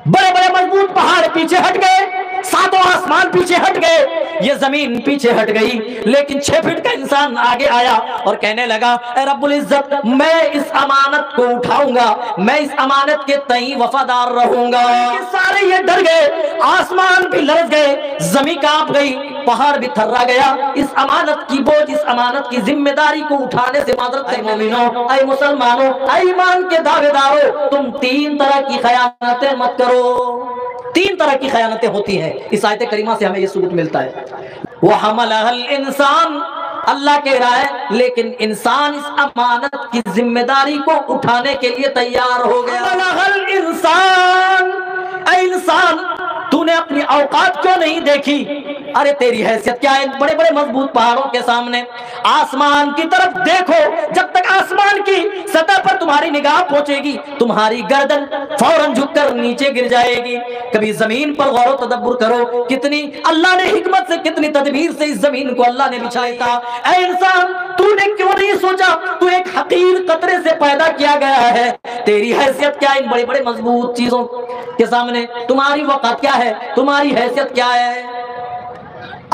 بڑے بڑے مضبوط پہاڑ پیچھے ہٹ گئے، ساتوں آسمان پیچھے ہٹ گئے، یہ زمین پیچھے ہٹ گئی، لیکن 6 فٹ کا انسان آگے آیا اور کہنے لگا اے رب العزت میں اس امانت کو اٹھاؤں گا، میں اس امانت کے تئیں وفادار رہوں گا۔ سارے یہ ڈر گئے، آسمان بھی لرز گئے، زمین کانپ گئی، پہاڑ بھی تھرا گیا۔ اس امانت کی بوجھ، اس امانت کی ذمہ داری کو اٹھانے سے معذرت ہے مومنوں، اے مسلمانوں، اے ایمان کے دعوے داروں، تم 3 طرح کی خیانتیں مت کرو۔ 3 طرح کی خیانتیں ہوتی ہیں، اس آیت کریمہ سے ہمیں یہ ثبوت ملتا ہے۔ وَحَمَلَهَا الْإِنسَانُ، اللہ کہہ رہا ہے لیکن انسان اس امانت کی ذمہ داری کو اٹھانے کے لیے تیار ہو گیا۔ وَحَمَلَهَا الْإِنسَانُ، اے انسان تو نے اپنی اوقات کیوں نہیں دیکھی؟ ارے تیری حیثیت کیا ہے بڑے بڑے مضبوط پہاڑوں کے سامنے؟ آسمان کی طرف دیکھو، جب تک آسمان کی سطح پر تمہاری نگاہ پہنچے گی تمہاری گردن فوراً جھک کر نیچے گر جائے گی۔ کبھی زمین پر غور و تدبر کرو، کتنی اللہ نے حکمت سے، کتنی تدبیر سے اس زمین کو اللہ نے بچھایا تھا۔ اے انسان تو نے کیوں نہیں سوچا تو ایک حقیر قطرے سے پیدا کیا گیا ہے؟ تیری حیثیت کیا ہے ان بڑے بڑے مضبوط چیزوں کے سامنے؟ تمہاری وقت کیا ہے؟ تمہاری حیثیت کیا ہے؟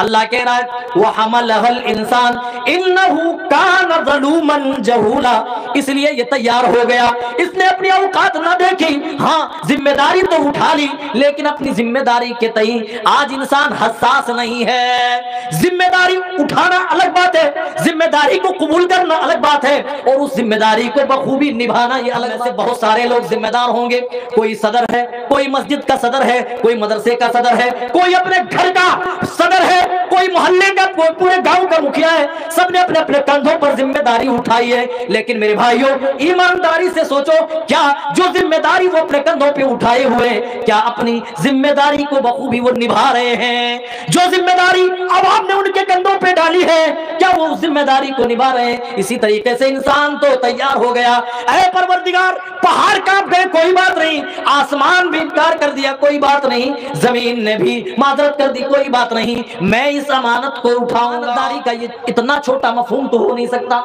اللہ کہہ رہا ہے وَحَمَلَهَا الْإِنسَانُ إِنَّهُ كَانَ ظَلُومًا جَهُولًا، اس لیے یہ تیار ہو گیا، اس نے اپنی اوقات نہ دیکھی، ہاں ذمہ داری تو اٹھا لی لیکن اپنی ذمہ داری کے تئیں آج انسان حساس نہیں ہے۔ ذمہ داری اٹھانا الگ بات ہے، ذمہ داری کو قبول کرنا الگ بات ہے، اور اس ذمہ داری کو بخوبی نبھانا یہ الگ بات ہے۔ بہت سارے لوگ ذمہ دار ہوں گے، کوئی صدر ہے، کوئی مسجد کا صدر ہے، کوئی مدرسے کا صدر ہے، کوئی اپنے گھر کا صدر ہے، کوئی محلے کا، کوئی پورے گاؤں کا مکھیا ہے، سب نے اپنے اپنے کندھوں پر ذمہ داری اٹھائی ہے۔ لیکن میرے بھائیوں ایمانداری سے سوچو، کیا جو ذمہ داری وہ اپنے کندھوں پہ اٹھائے ہوئے کیا اپنی ذمہ داری کو بخوبی وہ نبھا رہے ہیں؟ جو ذمہ داری عوام نے ان کے کندھوں پہ ڈالی ہے کیا وہ اس ذمہ داری کو نبھا رہے ہیں؟ اسی طریقے سے انسان تو تیار ہو گیا، اے پروردگار پہاڑ کانپ گئے کوئی بات نہیں، آسمان بھی انکار کر دیا کوئی بات نہیں، زمین نے بھی معذرت کر دی کوئی بات نہیں، میں اس امانت کو اٹھاؤں گا۔ داری کا یہ اتنا چھوٹا مفہوم تو ہو نہیں سکتا۔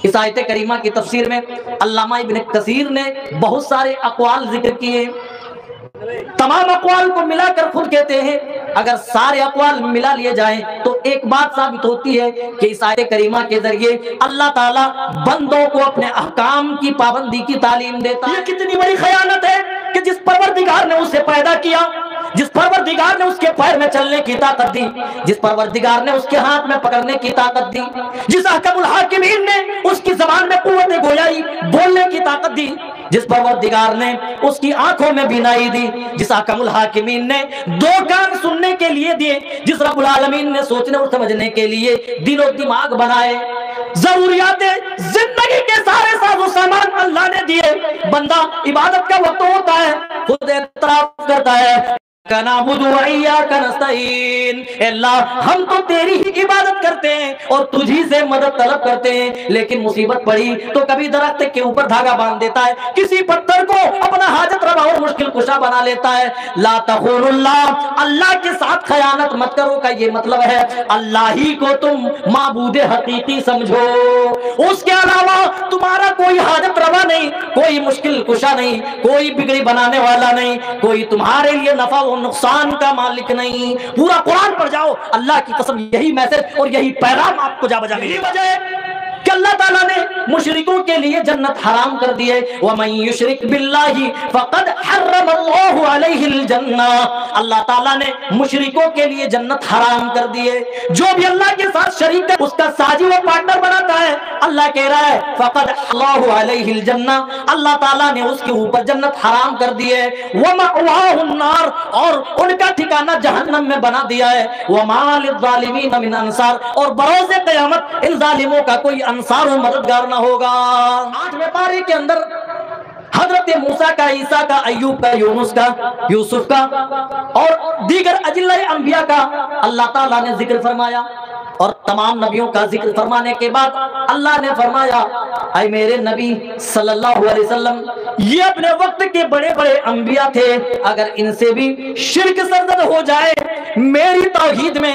اس آیت کریمہ کی تفسیر میں علامہ ابن کثیر نے بہت سارے اقوال ذکر کیے، تمام اقوال کو ملا کر خود کہتے ہیں اگر سارے اقوال ملا لیے جائیں تو ایک بات ثابت ہوتی ہے کہ اس آیت کریمہ کے ذریعے اللہ تعالیٰ بندوں کو اپنے احکام کی پابندی کی تعلیم دیتا ہے۔ یہ کتنی بڑی خیانت ہے کہ جس پروردگار نے اسے پیدا کیا، جس پروردگار نے اس کے پیر میں چلنے کی طاقت دی، جس پروردگار نے اس کے ہاتھ میں پکڑنے کی طاقت دی، جس احکم الحاکمین نے اس کی زبان میں قوت گویائی بولنے کی طاقت دی، جس پروردگار نے اس کی آنکھوں میں بینائی دی، جس احکم الحاکمین نے 2 کان سننے کے لیے دیے، جس رب العالمین نے سوچنے اور سمجھنے کے لیے دل و دماغ بنائے، ضروریات زندگی کے سارے ساز و سامان اللہ نے دیے، بندہ عبادت کا وقت ہوتا ہے خود اعتراف کرتا ہے نعبد و ایاک نستعین، اے اللہ ہم تو تیری ہی عبادت کرتے ہیں اور تجھی سے مدد طلب کرتے ہیں، لیکن مصیبت پڑی تو کبھی درخت کے اوپر دھاگا باندھ دیتا ہے، کسی پتھر کو اپنا حاجت روا اور مشکل کشا بنا لیتا ہے۔ لا تخون اللہ، اللہ کے ساتھ خیانت مت کرو کا یہ مطلب ہے اللہ ہی کو تم معبود حقیقی سمجھو، اس کے علاوہ تمہارا کوئی حاجت روا نہیں، کوئی مشکل کشا نہیں، کوئی بگڑی بنانے والا نہیں، کوئی تمہارے لیے نفع و نقصان کا مالک نہیں۔ پورا قرآن پڑھ جاؤ، اللہ کی قسم یہی میسج اور یہی پیغام آپ کو جا بجا ملے گا کہ اللہ تعالیٰ نے مشرکوں کے لیے جنت حرام کر دی ہے، وَمَن يُشْرِكْ بِاللَّهِ فَقَدْ حَرَّمَ اللَّهُ عَلَيْهِ الْجَنَّةَ، اللہ تعالیٰ نے مشرکوں کے لیے جنت حرام کر دی ہے۔ جو بھی اللہ کے ساتھ شریک ہے اس کا ساجی و پارٹنر بناتا ہے، اللہ کہہ رہا ہے فَقَدْ اللَّهُ عَلَيْهِ الْجَنَّةَ، اللہ تعالیٰ نے اس کے اوپر جنت حرام کر دی ہے، وَمَأْوَاهُ النَّارُ، اور ان کا ٹھکانہ جہنم میں بنا دیا ہے، وَمَا لِلظَّالِمِينَ مِنْ أَنصَارٍ، اور بروز قیامت ان ظالموں کا کوئی انصار و مددگار نہ ہوگا۔ 8ویں پارے کے اندر حضرت موسیٰ کا، عیسیٰ کا، ایوب کا، یونس کا، یوسف کا اور دیگر اجلہ انبیاء کا اللہ تعالیٰ نے ذکر فرمایا، اور تمام نبیوں کا ذکر فرمانے کے بعد اللہ نے فرمایا اے میرے نبی صلی اللہ علیہ وسلم، یہ اپنے وقت کے بڑے بڑے انبیاء تھے، اگر ان سے بھی شرک سرزد ہو جائے، میری توحید میں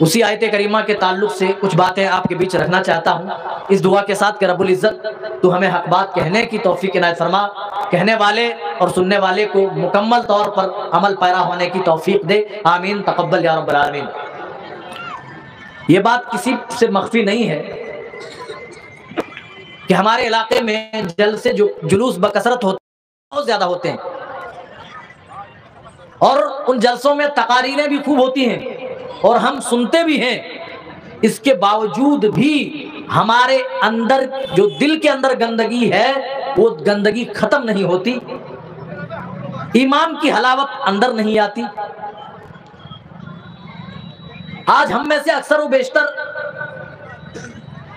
اسی آیت کریمہ کے تعلق سے کچھ باتیں آپ کے بیچ رکھنا چاہتا ہوں، اس دعا کے ساتھ کہ رب العزت تو ہمیں حق بات کہنے کی توفیق عنایت فرما، کہنے والے اور سننے والے کو مکمل طور پر عمل پیرا ہونے کی توفیق دے، آمین تقبل یا رب العالمین۔ یہ بات کسی سے مخفی نہیں ہے کہ ہمارے علاقے میں جلسے جو جلوس بکثرت ہوتے ہیں بہت زیادہ ہوتے ہیں، اور ان جلسوں میں تقاریریں بھی خوب ہوتی ہیں اور ہم سنتے بھی ہیں، اس کے باوجود بھی ہمارے اندر جو دل کے اندر گندگی ہے وہ گندگی ختم نہیں ہوتی، ایمان کی حلاوت اندر نہیں آتی۔ آج ہم میں سے اکثر و بیشتر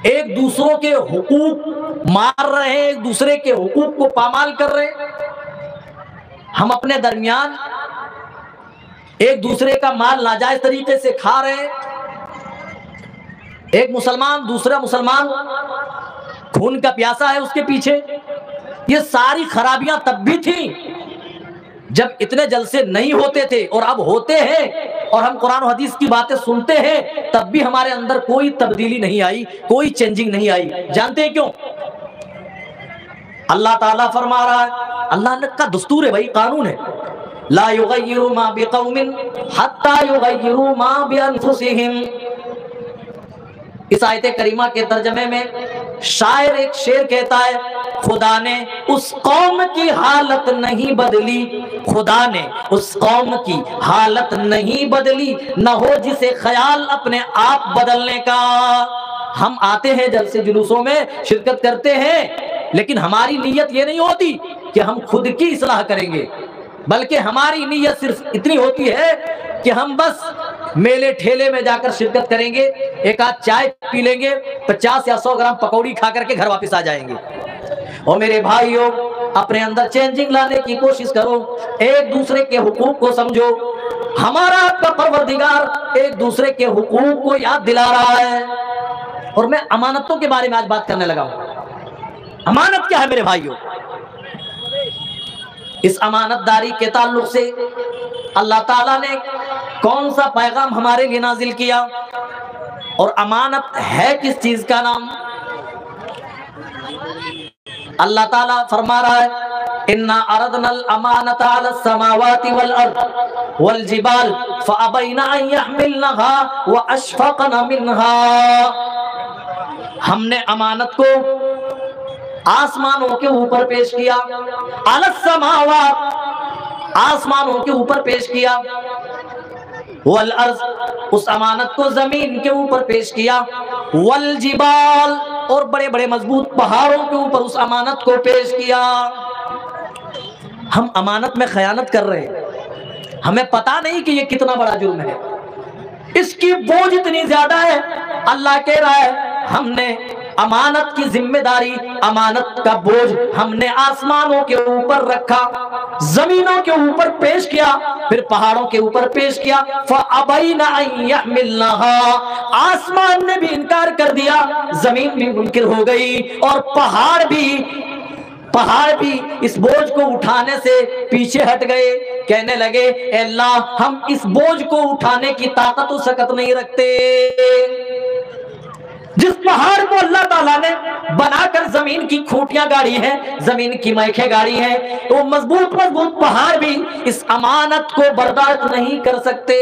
ایک دوسروں کے حقوق مار رہے ہیں، ایک دوسرے کے حقوق کو پامال کر رہے ہیں، ہم اپنے درمیان ایک دوسرے کا مال ناجائز طریقے سے کھا رہے ہیں، ایک مسلمان دوسرا مسلمان خون کا پیاسا ہے اس کے پیچھے۔ یہ ساری خرابیاں تب بھی تھیں جب اتنے جلسے نہیں ہوتے تھے، اور اب ہوتے ہیں اور ہم قرآن و حدیث کی باتیں سنتے ہیں، تب بھی ہمارے اندر کوئی تبدیلی نہیں آئی، کوئی چینجنگ نہیں آئی۔ جانتے ہیں کیوں؟ اللہ تعالیٰ فرما رہا ہے، اللہ کا دستور ہے بھائی، قانون ہے، لا یغیروا ما بقوم حتی یغیروا ما بانفسہم۔ اس آیت کریمہ کے ترجمے میں شاعر ایک شعر کہتا ہے، خدا نے اس قوم کی حالت نہیں بدلی، خدا نے اس قوم کی حالت نہیں بدلی، نہ ہو جسے خیال اپنے آپ بدلنے کا۔ ہم آتے ہیں جلسے جلوسوں میں شرکت کرتے ہیں، لیکن ہماری نیت یہ نہیں ہوتی کہ ہم خود کی اصلاح کریں گے، بلکہ ہماری نیت صرف اتنی ہوتی ہے کہ ہم بس میلے ٹھیلے میں جا کر شرکت کریں گے، ایک آدھ چائے پی لیں گے، 50 یا 100 گرام پکوڑی کھا کر کے گھر واپس آ جائیں گے۔ اور میرے بھائیوں، اپنے اندر چینجنگ لانے کی کوشش کرو، ایک دوسرے کے حقوق کو سمجھو۔ ہمارا آپ کا پروردگار ایک دوسرے کے حقوق کو یاد دلا رہا ہے۔ اور میں امانتوں کے بارے میں آج بات کرنے لگا ہوں۔ امانت کیا ہے میرے بھائیوں؟ اس امانت داری کے تعلق سے اللہ تعالیٰ نے کون سا پیغام ہمارے لیے نازل کیا، اور امانت ہے کس چیز کا نام؟ اللہ تعالیٰ فرما رہا ہے، اِنَّا عَرَضْنَا الْأَمَانَةَ عَلَى السَّمَاوَاتِ وَالْأَرْضِ وَالْجِبَالِ فَأَبَيْنَ أَن يَحْمِلْنَهَا وَأَشْفَقْنَ مِنْهَا۔ ہم نے امانت کو آسمانوں کے اوپر پیش کیا، عَلَى السَّمَاوَاتِ، آسمانوں کے اوپر پیش کیا، والارض، اس امانت کو زمین کے اوپر پیش کیا، والجبال، اور بڑے بڑے مضبوط پہاڑوں کے اوپر اس امانت کو پیش کیا۔ ہم امانت میں خیانت کر رہے ہیں، ہمیں پتا نہیں کہ یہ کتنا بڑا جرم ہے، اس کی بوجھ اتنی زیادہ ہے۔ اللہ کہہ رہا ہے، ہم نے امانت کی ذمہ داری، امانت کا بوجھ ہم نے آسمانوں کے اوپر رکھا، زمینوں کے اوپر پیش کیا، پھر پہاڑوں کے اوپر پیش کیا۔ فَأَبَيْنَ أَن يَحْمِلْنَهَا، آسمان نے بھی انکار کر دیا، زمین بھی منکر ہو گئی، اور پہاڑ بھی اس بوجھ کو اٹھانے سے پیچھے ہٹ گئے، کہنے لگے، اے اللہ ہم اس بوجھ کو اٹھانے کی طاقت و سکت نہیں رکھتے۔ جس پہاڑ کو اللہ تعالیٰ نے بنا کر زمین کی کھوٹیاں گاڑی ہیں، زمین کی میخیں گاڑی ہیں، تو مضبوط پہاڑ بھی اس امانت کو برداشت نہیں کر سکتے۔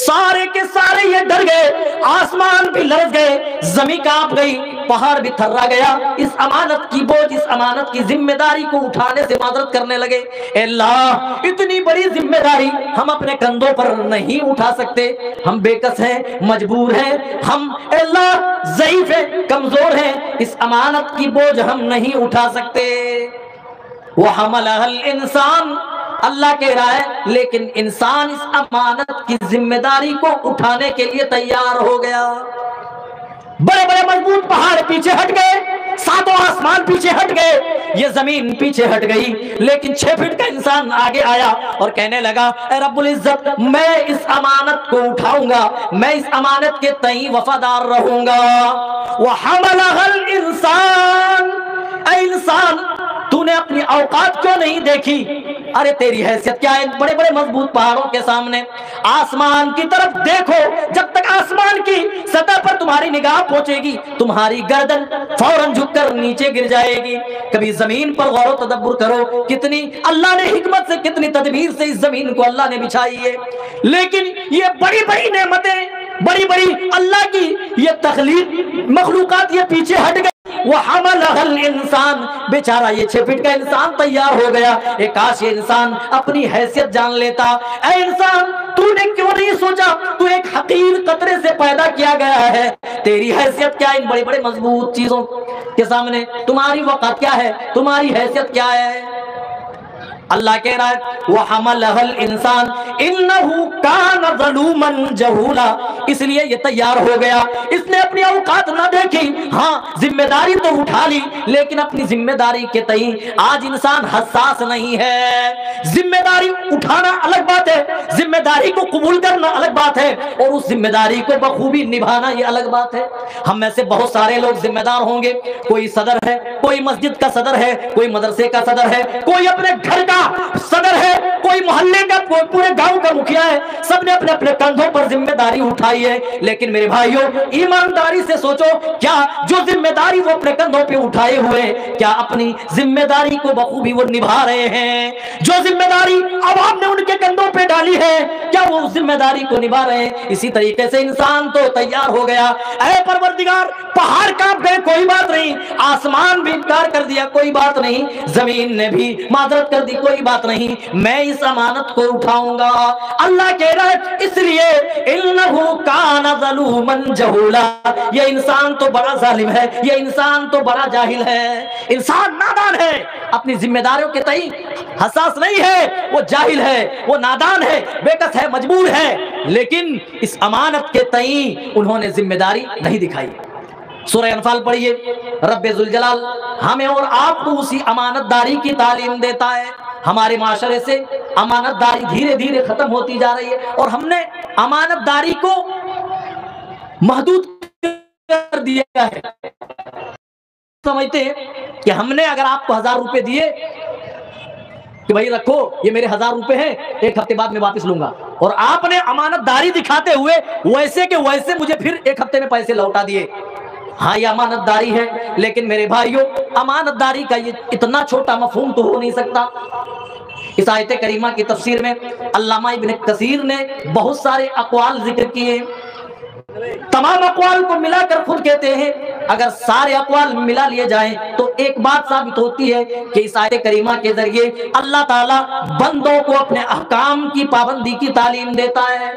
سارے کے سارے یہ ڈر گئے، آسمان بھی لرز گئے، زمین کانپ گئی، پہاڑ بھی تھرا گیا، اس امانت کی بوجھ، اس امانت کی ذمہ داری کو اٹھانے سے معذرت کرنے لگے، اے اللہ اتنی بڑی ذمہ داری ہم اپنے کندھوں پر نہیں اٹھا سکتے، ہم بے کس ہیں، مجبور ہیں، ہم اے اللہ ضعیف ہیں، کمزور ہیں، اس امانت کی بوجھ ہم نہیں اٹھا سکتے۔ وَحَمَلَهَا الْإِنسَانُ، اللہ کہہ رہا ہے لیکن انسان اس امانت کی ذمہ داری کو اٹھانے کے لیے تیار ہو گیا۔ بڑے بڑے مضبوط پہاڑ پیچھے ہٹ گئے، ساتوں آسمان پیچھے ہٹ گئے، یہ زمین پیچھے ہٹ گئی، لیکن 6 فٹ کا انسان آگے آیا اور کہنے لگا، اے رب العزت میں اس امانت کو اٹھاؤں گا، میں اس امانت کے تئیں وفادار رہوں گا۔ وَحَمَلَهَا الْإِنسَانُ، اے انسان تو نے اپنی اوقات کیوں نہیں دیکھی؟ ارے تیری حیثیت کیا ہے بڑے بڑے مضبوط پہاڑوں کے سامنے؟ آسمان کی طرف دیکھو، جب تک آسمان تمہاری نگاہ پہنچے گی تمہاری گردن فوراً جھک کر نیچے گر جائے گی۔ کبھی زمین پر غور و تدبر کرو، کتنی اللہ نے حکمت سے، کتنی تدبیر سے اس زمین کو اللہ نے بچھائی ہے، لیکن یہ بڑی بڑی نعمتیں، بڑی بڑی اللہ کی یہ تخلیق مخلوقات یہ پیچھے ہٹ گئی۔ وَحَمَلَهَا الْإِنسَانُ، بیچارہ یہ 6 فٹ کا انسان تیار ہو گیا۔ ایک کاش یہ انسان اپنی حیثیت جان لیتا۔ اے انسان، تو نے کیوں نہیں سوچا تو ایک حقیر قطرے سے پیدا کیا گیا ہے؟ تیری حیثیت کیا ان بڑے بڑے مضبوط چیزوں کے سامنے؟ تمہاری وقت کیا ہے؟ تمہاری حیثیت کیا ہے؟ اللہ کہہ رہا ہے وَحَمَلَهَا الْإِنسَانُ إِنَّهُ كَانَ ظَلُومًا جَهُولًا، اس لیے یہ تیار ہو گیا، اس نے اپنی اوقات نہ دیکھی۔ ہاں ذمہ داری تو اٹھا لی، لیکن اپنی ذمہ داری کے تئیں آج انسان حساس نہیں ہے۔ ذمہ داری اٹھانا الگ بات ہے، ذمہ داری کو قبول کرنا الگ بات ہے، اور اس ذمہ داری کو بخوبی نبھانا یہ الگ بات ہے۔ ہم میں سے بہت سارے لوگ ذمہ دار ہوں گے، کوئی صدر ہے، کوئی مسجد کا صدر ہے، کوئی مدرسے کا صدر ہے، کوئی اپنے گھر کا صدر ہے، کوئی محلے کا، کوئی پورے گاؤں کا مکھیا ہے، سب نے اپنے اپنے کندھوں پر ذمہ داری اٹھائی ہے۔ لیکن میرے بھائیوں ایمانداری سے سوچو، کیا جو ذمہ داری وہ اپنے کندھوں پہ اٹھائے ہوئے، کیا اپنی ذمہ داری کو بخوبی وہ نبھا رہے ہیں؟ جو ذمہ داری عوام نے ان کے کندھوں پہ ڈالی ہے، کیا وہ اس ذمہ داری کو نبھا رہے ہیں؟ اسی طریقے سے انسان تو تیار ہو گیا۔ اے پروردگار، پہاڑ کانپ گئے کوئی بات نہیں، آسمان بھی انکار کر دیا کوئی بات نہیں، زمین نے بھی معذرت کر دی کوئی بات نہیں، میں اس امانت کو اٹھاؤں گا۔ اللہ کہہ رہا ہے اس لیے انه کان ظلوما جہولا، یہ انسان تو بڑا ظالم ہے، یہ انسان تو بڑا جاہل ہے، انسان نادان ہے، اپنی ذمہ داریوں کے تئیں حساس نہیں ہے، وہ جاہل ہے، وہ نادان ہے، بے کس ہے، مجبور ہے، لیکن اس امانت کے تئیں انہوں نے ذمہ داری نہیں دکھائی۔ سورہ انفال پڑھیے، رب ذوالجلال ہمیں اور آپ کو اسی امانت داری کی تعلیم دیتا ہے۔ ہمارے معاشرے سے امانت داری دھیرے دھیرے ختم ہوتی جا رہی ہے، اور ہم نے امانت داری کو محدود کر دیا ہے۔ سمجھتے ہیں کہ ہم نے اگر آپ کو 1000 روپے دیے کہ بھائی رکھو یہ میرے 1000 روپے ہیں، 1 ہفتے بعد میں واپس لوں گا، اور آپ نے امانت داری دکھاتے ہوئے ویسے کہ ویسے مجھے پھر 1 ہفتے میں پیسے لوٹا دیے۔ ہاں یہ امانت داری ہے، لیکن میرے بھائیوں امانت داری کا یہ اتنا چھوٹا مفہوم تو ہو نہیں سکتا۔ اس آیت کریمہ کی تفسیر میں علامہ ابن کثیر نے بہت سارے اقوال ذکر کیے، تمام اقوال کو ملا کر خود کہتے ہیں اگر سارے اقوال ملا لیے جائیں تو ایک بات ثابت ہوتی ہے کہ اس آیت کریمہ کے ذریعے اللہ تعالیٰ بندوں کو اپنے احکام کی پابندی کی تعلیم دیتا ہے،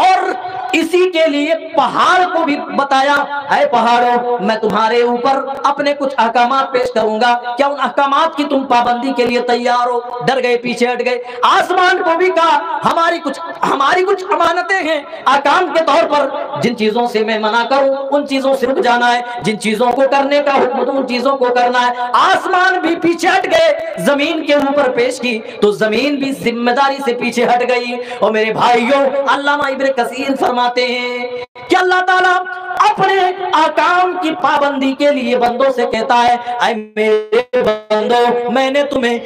اور اسی کے لیے پہاڑ کو بھی بتایا، اے پہاڑوں میں تمہارے اوپر اپنے کچھ احکامات پیش کروں گا، کیا ان احکامات کی تم پابندی کے لیے تیار ہو؟ ڈر گئے، پیچھے ہٹ گئے۔ آسمان کو بھی کہا ہماری کچھ امانتیں ہیں احکام کے طور پر، جن چیزوں سے میں منع کروں ان چیزوں سے رک جانا ہے، جن چیزوں کو کرنے کا حکم دوں ان چیزوں کو کرنا ہے۔ آسمان بھی پیچھے ہٹ گئے، زمین کے اوپر پیش کی تو زمین بھی ذمہ داری سے پیچھے ہٹ گئی۔ اور میرے بھائیوں علامہ ابن کثیر فرماتے ہیں کہ اللہ تعالیٰ اپنے احکام کی پابندی کے لیے بندوں سے کہتا ہے اے میرے بندوں میں نے تمہیں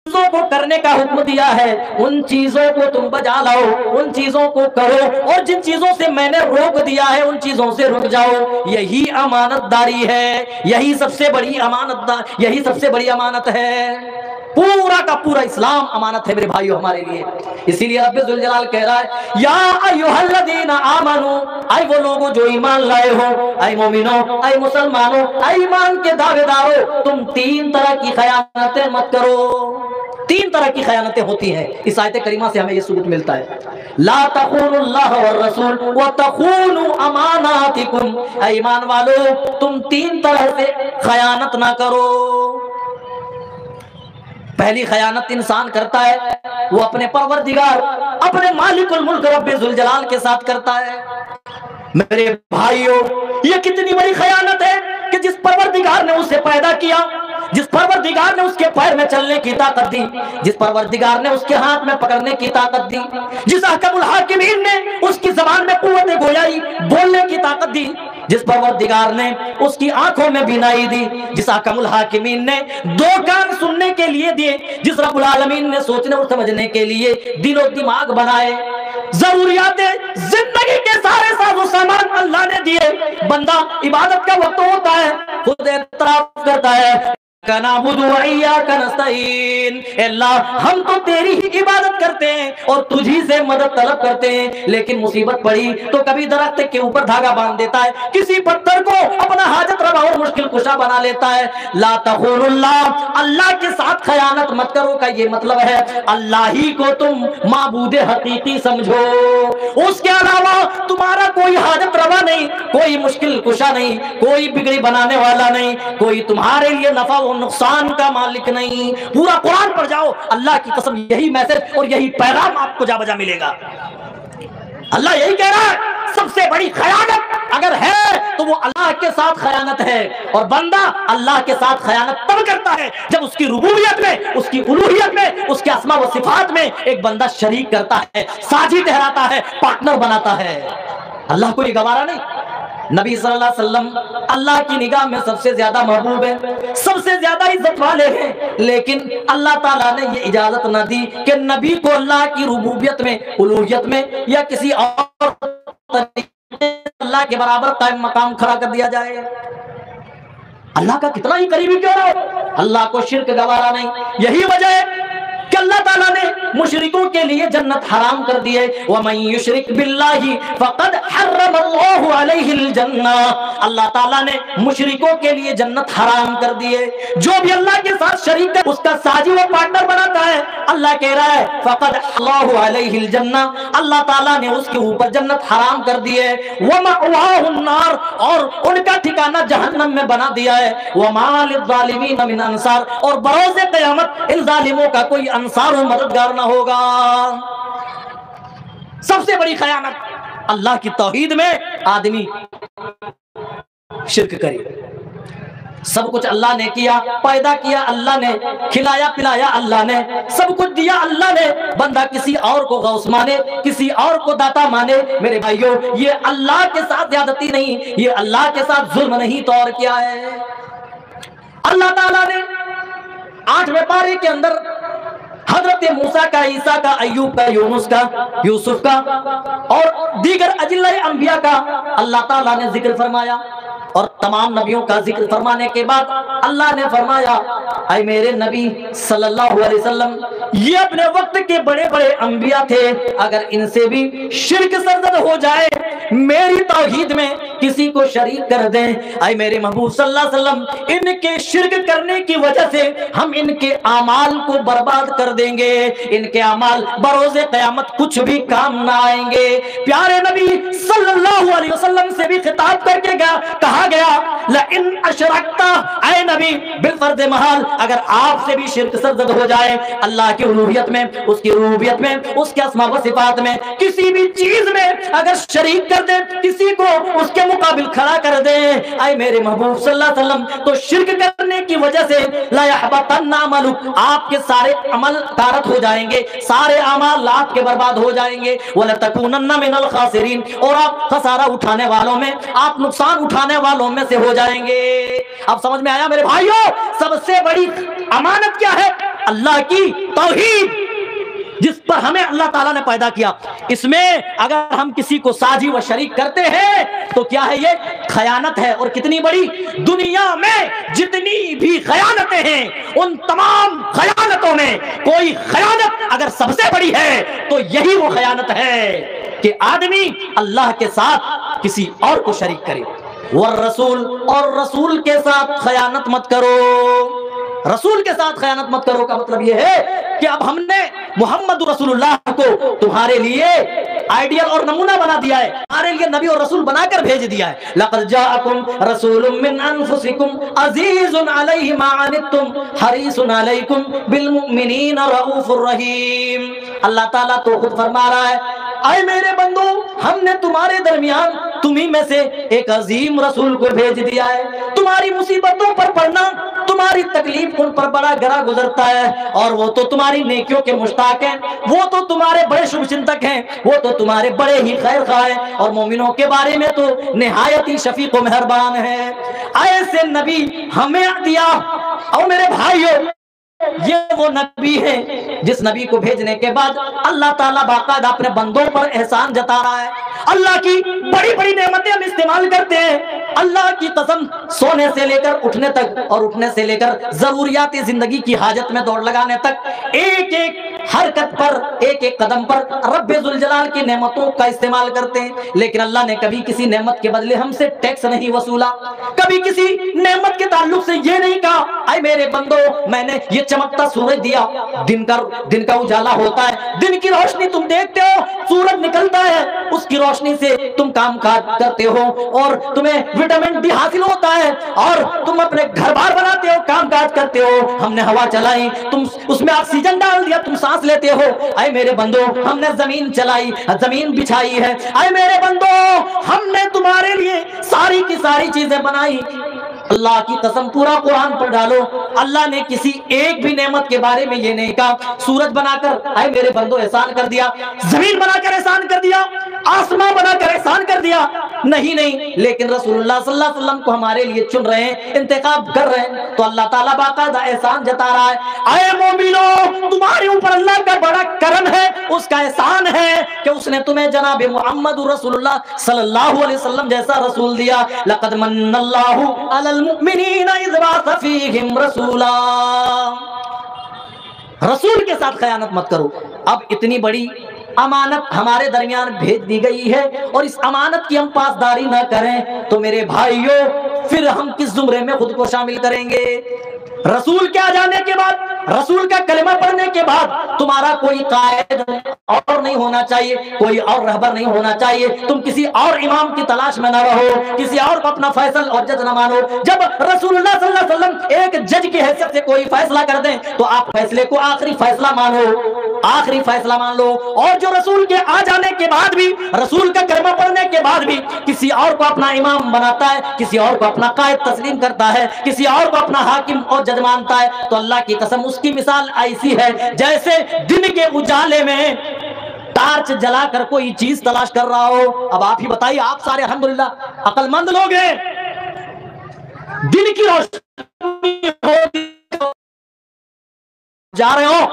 چیزوں کو کرنے کا حکم دیا ہے، ان چیزوں کو تم بجا لاؤ، ان چیزوں کو کرو، اور جن چیزوں سے میں نے روک دیا ہے ان چیزوں سے رک جاؤ۔ یہی امانت داری ہے، یہی سب سے بڑی امانت ہے۔ پورا کا پورا اسلام امانت ہے میرے بھائیو ہمارے لیے۔ اسی لیے رب ذوالجلال کہہ رہا ہے یا ایھا الذین آمنو، اے وہ لوگوں جو ایمان لائے ہو، اے مومنو، اے مسلمانوں، اے ایمان کے دعوے دارو، تم 3 طرح کی خیانتیں مت کرو۔ 3 طرح کی خیانتیں ہوتی ہیں، اس آیت کریمہ سے ہمیں یہ ثبوت ملتا ہے۔ لا تخونوا اللہ والرسول وتخونوا اماناتکم، اے ایمان والو تم 3 طرح سے خیانت نہ کرو۔ پہلی خیانت انسان کرتا ہے وہ اپنے پروردگار، اپنے مالک الملک رب ذوالجلال کے ساتھ کرتا ہے۔ میرے بھائیوں یہ کتنی بڑی خیانت ہے کہ جس پروردگار نے اسے پیدا کیا، جس پروردگار نے اس کے پیر میں چلنے کی طاقت دی، جس پروردگار نے اس کے ہاتھ میں پکڑنے کی طاقت دی، جس احکم الحاکمین نے اس کی زبان میں قوت گویائی بولنے کی طاقت دی، جس پروردگار نے اس کی آنکھوں میں بینائی دی، جس احکم الحاکمین نے 2 کان سننے کے لیے دیے، جس رب العالمین نے سوچنے اور سمجھنے کے لیے دل و دماغ بنائے، ضروریات زندگی کے سارے ساز و سامان اللہ نے دیے، بندہ عبادت کا وقت ہوتا ہے خود اعتراف کرتا ہے نعبد و ایاک نستعین، اے اللہ ہم تو تیری ہی عبادت کرتے ہیں اور تجھی سے مدد طلب کرتے ہیں، لیکن مصیبت پڑی تو کبھی درخت کے اوپر دھاگا باندھ دیتا ہے، کسی پتھر کو اپنا حاجت روا اور مشکل کشا بنا لیتا ہے۔ لا تخون اللہ، اللہ کے ساتھ خیانت مت کرو کا یہ مطلب ہے اللہ ہی کو تم معبود حقیقی سمجھو، اس کے علاوہ تمہارا کوئی حاجت روا نہیں، کوئی مشکل کشا نہیں، کوئی بگڑی بنانے والا نہیں، کوئی تمہارے لیے نفع و نقصان کا مالک نہیں۔ پورا قرآن پڑھ جاؤ، اللہ کی قسم یہی میسج اور یہی پیغام آپ کو جا بجا ملے گا۔ اللہ یہی کہہ رہا ہے سب سے بڑی خیانت اگر ہے تو وہ اللہ کے ساتھ خیانت ہے، اور بندہ اللہ کے ساتھ خیانت تب کرتا ہے جب اس کی ربوبیت میں، اس کی الوہیت میں، اس کے اسماء و صفات میں ایک بندہ شریک کرتا ہے، ساجی ٹھہراتا ہے، پارٹنر بناتا ہے۔ اللہ کو یہ گوارا نہیں۔ نبی صلی اللہ علیہ وسلم اللہ کی نگاہ میں سب سے زیادہ محبوب ہے، سب سے زیادہ عزت والے ہیں، لیکن اللہ تعالیٰ نے یہ اجازت نہ دی کہ نبی کو اللہ کی ربوبیت میں، الوہیت میں یا کسی اور اللہ کے برابر قائم مقام کھڑا کر دیا جائے۔ اللہ کا کتنا ہی قریبی کیوں نہ ہو، اللہ کو شرک گوارا نہیں۔ یہی وجہ ہے کہ اللہ تعالیٰ نے مشرکوں کے لیے جنت حرام کر دی ہے۔ وَمَن يُشْرِكْ بِاللَّهِ فَقَدْ حَرَّمَ اللَّهُ عَلَيْهِ الْجَنَّةَ، اللہ تعالیٰ نے مشرکوں کے لیے جنت حرام کر دی ہے۔ جو بھی اللہ کے ساتھ شریک ہے، اس کا ساجی و پارٹنر بناتا ہے، اللہ کہہ رہا ہے فَقَدْ اللَّهُ عَلَيْهِ الْجَنَّةَ، اللہ تعالیٰ نے اس کے اوپر جنت حرام کر دی ہے۔ وَمَأْوَاهُ النَّارُ، اور ان کا ٹھکانہ جہنم میں بنا دیا ہے۔ وَمَا لِلظَّالِمِينَ مِنْ أَنصَارٍ، اور بروز قیامت ان ظالموں کا کوئی انصار و مددگار نہ ہوگا۔ سب سے بڑی خیانت اللہ کی توحید میں آدمی شرک کرے۔ سب کچھ اللہ نے کیا، پیدا کیا اللہ نے، کھلایا پلایا اللہ نے، سب کچھ دیا اللہ نے، بندہ کسی اور کو غوث مانے، کسی اور کو داتا مانے۔ میرے بھائیوں، یہ اللہ کے ساتھ زیادتی نہیں، یہ اللہ کے ساتھ ظلم نہیں تو اور کیا ہے۔ اللہ تعالیٰ نے 8ویں پارے کے اندر حضرت موسیٰ کا، عیسیٰ کا، ایوب کا، یونس کا، یوسف کا اور دیگر اجلہ انبیاء کا اللہ تعالیٰ نے ذکر فرمایا، اور تمام نبیوں کا ذکر فرمانے کے بعد اللہ نے فرمایا اے میرے نبی صلی اللہ علیہ وسلم، یہ اپنے وقت کے بڑے بڑے انبیاء تھے، اگر ان سے بھی شرک سرزد ہو جائے، میری توحید میں کسی کو شریک کر دیں، اے میرے محبوب صلی اللہ علیہ وسلم، ان کے شرک کرنے کی وجہ سے ہم ان کے اعمال کو برباد کر دیں گے، ان کے اعمال بروز قیامت کچھ بھی کام نہ آئیں گے۔ پیارے نبی صلی اللہ علیہ وسلم سے بھی خطاب کر کے کہا گیا لئن اشرکتا، اے نبی بالفرض محال اگر آپ سے بھی شرک سرزد ہو جائے، اللہ کی الوہیت میں، اس کی ربوبیت میں، اس کے اسماء و صفات میں، کسی بھی چیز میں اگر شریک کر دیں، کسی کو اس کے مقابل کھڑا کر دیں، اے میرے محبوب صلی اللہ علیہ وسلم، تو شرک کرنے کی وجہ سے لا يحبطن عملک، آپ کے سارے عمل تارت ہو جائیں گے، سارے اعمال آپ کے برباد ہو جائیں گے، وَلَتَكُونَنَّ مِنَ الْخَاسِرِينَ، اور آپ خسارہ اٹھانے والوں میں، آپ نقصان اٹھانے والوں میں سے ہو جائیں گے۔ اب سمجھ میں آیا میرے بھائیوں، سب سے بڑی امانت کیا ہے؟ اللہ کی توحید، جس پر ہمیں اللہ تعالیٰ نے پیدا کیا، اس میں اگر ہم کسی کو ساجی و شریک کرتے ہیں تو کیا ہے؟ یہ خیانت ہے، اور کتنی بڑی۔ دنیا میں جتنی بھی خیانتیں ہیں، ان تمام خیانتوں میں کوئی خیانت اگر سب سے بڑی ہے تو یہی وہ خیانت ہے کہ آدمی اللہ کے ساتھ کسی اور کو شریک کرے۔ والرسول، اور رسول کے ساتھ خیانت مت کرو۔ رسول کے ساتھ خیانت مت کرو کا مطلب یہ ہے کہ اب ہم نے محمد رسول اللہ کو تمہارے لیے آئیڈیل اور نمونہ بنا دیا ہے، تمہارے لیے نبی اور رسول بنا کر بھیج دیا ہے۔ لقد جاءکم رسول من انفسکم عزیز علیہ ما عنتم حریص علیکم بالمؤمنین رؤوف الرحیم۔ اللہ تعالیٰ تو خود فرما رہا ہے اے میرے بندو، ہم نے تمہارے درمیان تمہیں میں سے ایک عظیم رسول کو بھیج دیا ہے، تمہاری مصیبتوں پر پڑنا، تمہاری تکلیف ان پر بڑا گرا گزرتا ہے، اور وہ تو تمہاری نیکیوں کے مشتاق ہیں، وہ تو تمہارے بڑے شبھ چنتک ہیں، وہ تو تمہارے بڑے ہی خیر خواہ ہیں، اور مومنوں کے بارے میں تو نہایت ہی شفیق و مہربان ہے۔ ایسے نبی ہمیں دیا۔ اور میرے بھائیوں، یہ وہ نبی ہے جس نبی کو بھیجنے کے بعد اللہ تعالیٰ باقاعدہ اپنے بندوں پر احسان جتا رہا ہے، اللہ کی بڑی بڑی نعمتیں ہم استعمال کرتے ہیں. اللہ کی قسم سونے سے لے کر اٹھنے تک اور اٹھنے سے لے کر ضروریات زندگی کی حاجت میں دوڑ لگانے تک ایک ایک حرکت پر ایک ایک قدم پر رب ذوالجلال کی نعمتوں کا استعمال کرتے ہیں. لیکن اللہ نے کبھی کسی نعمت کے بدلے ہم سے ٹیکس نہیں وصولا, کبھی کسی نعمت کے تعلق سے یہ نہیں کہا اے میرے بندو میں نے یہ چمکتا سورج دیا, دن کا اجالا ہوتا ہے, دن کی روشنی تم دیکھتے ہو, سورج نکلتا ہے, اس کی روشنی سے تم کام کاج کرتے ہو اور تمہیں وٹامن ڈی حاصل ہوتا ہے اور تم اپنے گھر بار بناتے ہو, کام کاج کرتے ہو. ہم نے ہوا چلائی, تم اس میں آکسیجن ڈال دیا, تم سانس لیتے ہو. اے میرے بندو ہم نے زمین چلائی, زمین بچھائی ہے. اے میرے بندو ہم نے تمہارے لیے ساری کی ساری چیزیں بنائی. اللہ کی قسم پورا قرآن پڑھ ڈالو, اللہ نے کسی ایک بھی نعمت کے بارے میں یہ نہیں کہا سورج بنا کر اے میرے بندو احسان کر دیا, زمین بنا کر احسان کر دیا, آسمان بنا کر احسان کر دیا. نہیں, لیکن رسول اللہ صلی اللہ علیہ وسلم کو ہمارے لیے چن رہے ہیں, انتخاب کر رہے ہیں, تو اللہ تعالیٰ باقاعدہ احسان جتا رہا ہے. اے مومنو تمہارے اوپر اللہ کا بڑا کرم ہے, اس کا احسان ہے کہ اس نے تمہیں جناب محمد رسول اللہ صلی اللہ علیہ وسلم جیسا رسول دیا. لقد من اللہ علی المؤمنین اذ بعث فیہم رسولا. رسول کے ساتھ خیانت مت کرو. اب اتنی بڑی امانت ہمارے درمیان بھیج دی گئی ہے اور اس امانت کی ہم پاسداری نہ کریں تو میرے بھائیوں پھر ہم کس زمرے میں خود کو شامل کریں گے؟ رسول کے آ جانے کے بعد, رسول کا کلمہ پڑھنے کے بعد تمہارا کوئی قائد اور نہیں ہونا چاہیے, کوئی اور رہبر نہیں ہونا چاہیے. تم کسی اور امام کی تلاش میں نہ رہو, کسی اور کو اپنا فیصل اور جج نہ مانو. جب رسول اللہ صلی اللہ علیہ وسلم ایک جج کی حیثیت سے کوئی فیصلہ کر دیں تو آپ فیصلے کو آخری فیصلہ مانو, آخری فیصلہ مان لو. اور جو رسول کے آ جانے کے بعد بھی, رسول کا کلمہ پڑھنے کے بعد بھی کسی اور کو اپنا امام بناتا ہے, کسی اور کو اپنا قائد تسلیم کرتا ہے, کسی اور کو اپنا حاکم اور جج مانتا ہے, تو اللہ کی قسم اس کی مثال ایسی ہے جیسے دن کے اجالے میں ٹارچ جلا کر کوئی چیز تلاش کر رہا ہو. اب آپ ہی بتائیے, آپ سارے الحمدللہ عقل مند لوگ ہیں, دن کی روشنی جا رہے ہو,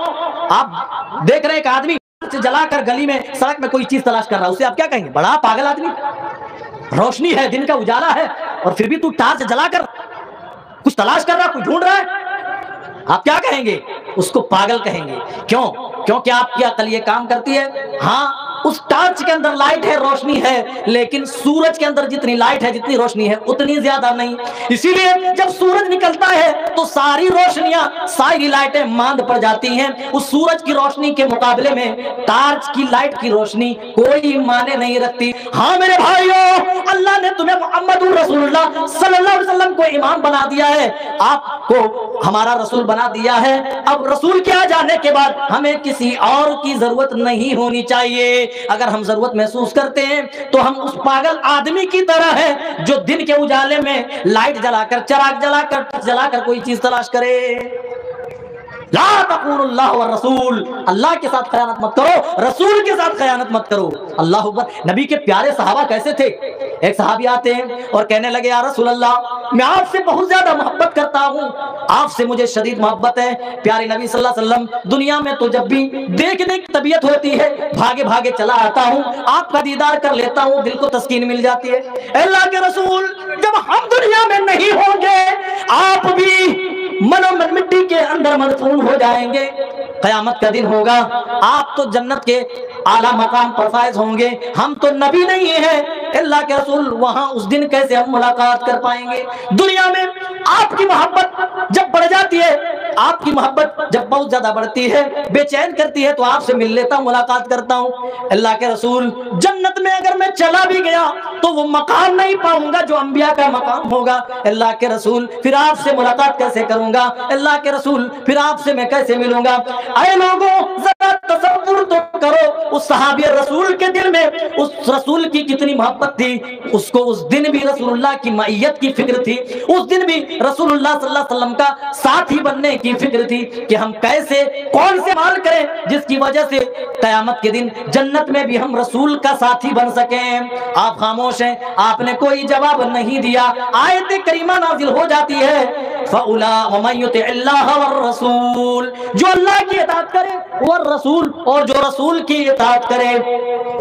آپ دیکھ رہے ہیں ایک آدمی جلا کر گلی میں سڑک میں کوئی چیز تلاش کر رہا ہے, اسے آپ کیا کہیں گے؟ بڑا پاگل آدمی. روشنی ہے, دن کا اجالا ہے اور پھر بھی تو ٹارچ جلا کر کچھ تلاش کر رہا, کچھ ڈھونڈ رہا ہے, آپ کیا کہیں گے؟ اس کو پاگل کہیں گے. کیوں؟ کیونکہ آپ کی عقل یہ کام کرتی ہے. ہاں اس ٹارچ کے اندر لائٹ ہے, روشنی ہے, لیکن سورج کے اندر جتنی لائٹ ہے, جتنی روشنی ہے اتنی زیادہ نہیں. اسی لیے جب سورج نکلتا ہے تو ساری روشنیاں, ساری لائٹیں ماند پڑ جاتی ہیں. اس سورج کی روشنی کے مقابلے میں ٹارچ کی لائٹ کی روشنی کوئی معنی نہیں رکھتی. ہاں میرے بھائیوں, اللہ نے تمہیں محمد رسول اللہ صلی اللہ علیہ وسلم کو امام بنا دیا ہے, آپ کو ہمارا رسول بنا دیا ہے. اب رسول کے آ جانے کے بعد ہمیں کسی اور کی ضرورت نہیں ہونی چاہیے. اگر ہم ضرورت محسوس کرتے ہیں تو ہم اس پاگل آدمی کی طرح ہے جو دن کے اجالے میں لائٹ جلا کر, چراغ جلا کر کوئی چیز تلاش کرے. لا تقول اللہ والرسول, اللہ کے ساتھ خیانت مت کرو, رسول کے ساتھ خیانت مت کرو. اللہ اکبر. نبی کے پیارے صحابہ کیسے تھے؟ ایک صحابی آتے ہیں اور کہنے لگے یا رسول اللہ میں آپ سے بہت زیادہ محبت کرتا ہوں, آپ سے مجھے شدید محبت ہے. پیارے نبی صلی اللہ علیہ وسلم دنیا میں تو جب بھی دیکھنے کی طبیعت ہوتی ہے بھاگے بھاگے چلا آتا ہوں, آپ کا دیدار کر لیتا ہوں, دل کو تسکین مل جاتی ہے. اللہ کے رسول جب ہم دنیا میں نہیں ہوں گے آپ بھی منو من مٹی کے اندر مدفون ہو جائیں گے. قیامت کا دن ہوگا, آپ تو جنت کے اعلیٰ مقام پر فائز ہوں گے, ہم تو نبی نہیں ہیں. اللہ کے رسول وہاں اس دن کیسے ہم ملاقات کر پائیں گے؟ دنیا میں آپ کی محبت جب بڑھ جاتی ہے, آپ کی محبت جب بہت زیادہ بڑھتی ہے, بے چین کرتی ہے, تو آپ سے مل لیتا ہوں, ملاقات کرتا ہوں. اللہ کے رسول جنت میں اگر میں چلا بھی گیا تو وہ مقام نہیں پاؤں گا جو انبیاء کا مقام ہوگا. اللہ کے رسول پھر آپ سے ملاقات کیسے کروں گا؟ اللہ کے رسول پھر آپ سے میں کیسے ملوں گا؟ اے لوگوں ذرا تصور تو کرو, اس صحابی رسول کے دل میں اس رسول کی کتنی محبت تھی. اس کو اس دن بھی رسول اللہ کی معیت کی فکر تھی, اس دن بھی رسول اللہ صلی اللہ علیہ وسلم کا ساتھی بننے کی فکر تھی کہ ہم کیسے کون سے عمل کریں جس کی وجہ سے قیامت کے دن جنت میں بھی ہم رسول کا ساتھی بن سکیں. آپ خاموش ہیں, آپ نے کوئی جواب نہیں دیا. آیت کریمہ نازل ہو جاتی ہے فَأُولَٰئِكَ وَمَن يُطِعِ اللَّهَ وَالرَّسُولَ, جو اللہ کی اطاعت کرے والرسول اور جو رسول کی اطاعت کرے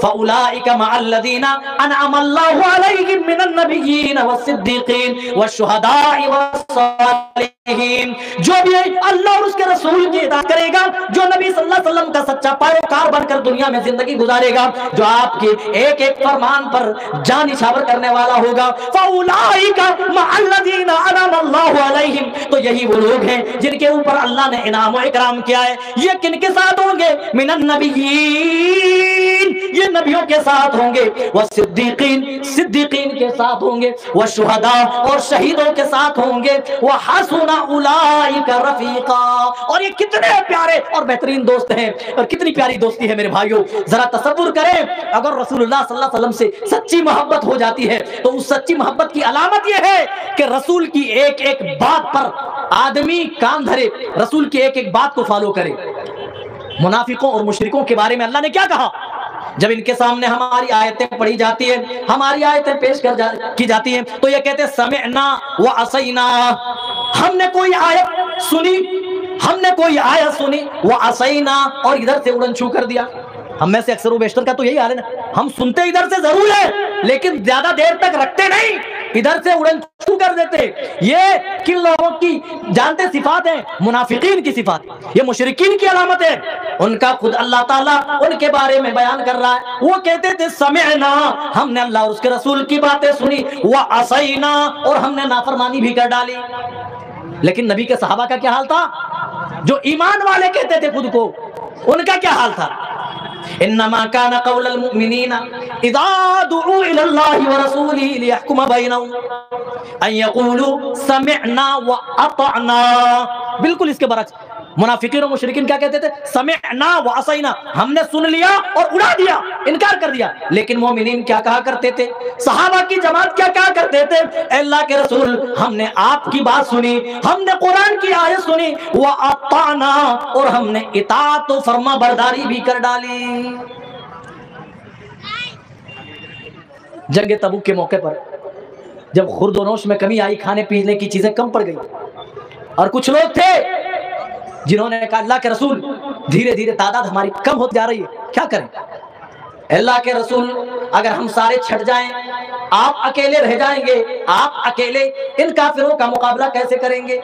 فَأُولَٰئِكَ مَعَ الَّذِينَ أَنْعَمَ اللَّهُ عَلَيْهِم مِّنَ النَّبِيِّينَ وَالصِّدِّيقِينَ وَالشُّهَدَاءِ وَالصَّالِحِينَ، جو بھی اللہ اور اس کے رسول کی اطاعت کرے گا، جو نبی صلی اللہ علیہ وسلم کا سچا پیروکار بن کر دنیا میں زندگی گزارے گا، جو آپ کے ایک ایک فرمان پر جان نچھاور کرنے والا ہوگا، فَأُولَٰئِكَ مَعَ الَّذِينَ أَنْعَمَ اللَّهُ عَلَيْهِم، تو یہی وہ لوگ ہیں جن کے اوپر اللہ نے انعام و اکرام کیا ہے۔ یہ کن کے ساتھ ہوں گے؟ من النبیین، یہ نبیوں کے ساتھ ہوں گے، والصدیقین، صدیقین کے ساتھ ہوں گے، والشہداء، اور شہیدوں کے ساتھ ہوں گے، وحسن اولئک رفیقا، اور یہ کتنے پیارے اور بہترین دوست ہیں، اور کتنی پیاری دوستی ہے میرے بھائیوں۔ ذرا تصور کریں اگر رسول اللہ صلی اللہ علیہ وسلم سے سچی محبت ہو جاتی ہے تو اس سچی محبت کی علامت یہ ہے کہ رسول کی ایک ایک بات پر آدمی کام دھرے، رسول کی ایک ایک بات کو فالو کرے۔ منافقوں اور مشرکوں کے بارے میں اللہ نے کیا کہا؟ جب ان کے سامنے ہماری آیتیں پڑھی جاتی ہیں، ہماری آیتیں پیش کی جاتی ہیں، تو یہ کہتے ہیں سمعنا وعصینا، ہم نے کوئی آیت سنی، ہم نے کوئی آیت سنی، وعصینا، اور ادھر سے اڑن چھو کر دیا۔ ہم میں سے اکثر و بیشتر کا تو یہی حال ہے نا، ہم سنتے ادھر سے ضرور ہے لیکن زیادہ دیر تک رکھتے نہیں، ادھر سے اڑن چھو کر دیتے۔ یہ کن لوگوں کی جانتے صفات ہیں؟ منافقین کی صفات، یہ مشرکین کی علامت ہے۔ ان کا خود اللہ تعالیٰ ان کے بارے میں بیان کر رہا ہے، وہ کہتے تھے سمعنا، ہم نے اللہ اور اس کے رسول کی باتیں سنی، وعصینا، اور ہم نے نافرمانی بھی کر ڈالی۔ لیکن نبی کے صحابہ کا کیا حال تھا؟ جو ایمان والے کہتے تھے خود کو، ان کا کیا حال تھا؟ انما كان قول المؤمنين اذا دعوا الى الله ورسوله ليحكم بينهم ان يقولوا سمعنا واطعنا۔ بالکل اس کے برعکس منافقین اور مشرکین کیا کہتے تھے؟ سمعنا وعصینا، ہم نے سن لیا اور اڑا دیا، انکار کر دیا۔ لیکن مومنین کیا کہا کرتے تھے؟ صحابہ کی جماعت کیا کہا کرتے تھے؟ اے اللہ کے رسول، ہم نے آپ کی بات سنی، ہم نے قرآن کی آیت سنی، وَأَطَعْنَا، اور ہم نے اطاعت و فرما برداری بھی کر ڈالی۔ جنگ تبوک کے موقع پر جب خورد و نوش میں کمی آئی، کھانے پینے کی چیزیں کم پڑ گئی، اور کچھ لوگ تھے جنہوں نے کہا اللہ کے رسول دھیرے دھیرے تعداد ہماری کم ہوتی جا رہی ہے، کیا کریں؟ اللہ کے رسول اگر ہم سارے چھٹ جائیں، آپ اکیلے رہ جائیں گے، آپ اکیلے ان کافروں کا مقابلہ کیسے کریں گے؟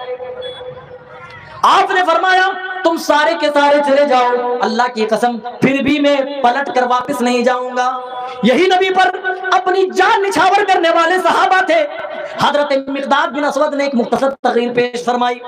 آپ نے فرمایا تم سارے کے سارے چلے جاؤ، اللہ کی قسم پھر بھی میں پلٹ کر واپس نہیں جاؤں گا۔ یہی نبی پر اپنی جان نچھاور کرنے والے صحابہ تھے۔ حضرت مقداد بن اسود نے ایک مختصر تقریر پیش فرمائی،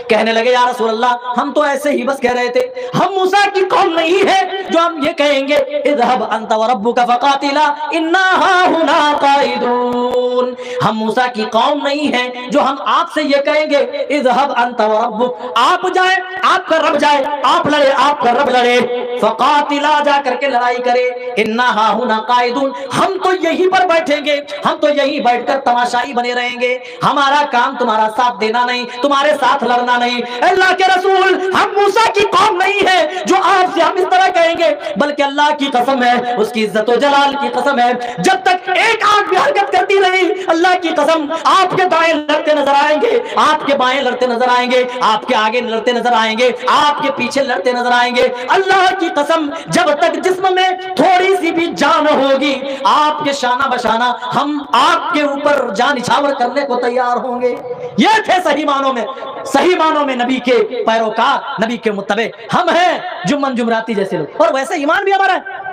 کہنے لگے یا رسول اللہ، ہم تو ایسے ہی بس کہہ رہے تھے، ہم موسیٰ کی قوم نہیں ہے جو ہم یہ کہیں گے اذهب انت وربک فقاتلا انا ہاہنا قاعدون۔ ہم موسیٰ کی قوم نہیں ہے جو ہم آپ سے یہ کہیں گے اذهب انت وربک، آپ جائیں، آپ کا رب جائے، آپ لڑے، آپ کا رب لڑے، فقاتلا، جا کر کے لڑائی کرے، انا ہاہنا قاعدون، ہم تو یہیں پر بیٹھیں گے، ہم تو یہیں بیٹھ کر تماشائی بنے رہیں گے، ہمارا کام تمہارا ساتھ دینا نہیں، تمہارے ساتھ لڑنا نہیں۔ اللہ کے رسول، ہم موسیٰ کی قوم نہیں ہے جو آپ سے ہم اس طرح کہیں گے، بلکہ اللہ کی قسم ہے، اس کی عزت و جلال کی قسم ہے، جب تک ایک آنکھ بھی حرکت کرتی رہی، اللہ کی قسم آپ کے دائیں لڑتے نظر آئیں گے، آپ کے بائیں لڑتے نظر آئیں گے، آپ کے آگے لڑتے نظر آئیں گے، آپ کے پیچھے لڑتے نظر آئیں گے۔ اللہ کی قسم جب تک جسم میں تھوڑی سی بھی جان ہوگی، آپ کے شانہ بشانہ ہم آپ کے اوپر جان نچھاور کرنے کو تیار ہوں گے۔ یہ تھے صحیح معنوں میں نبی کے پیروکار، نبی کے متبع ہم ہیں جمن جمراتی جیسے لوگ، اور ویسے ایمان بھی ہمارا ہے۔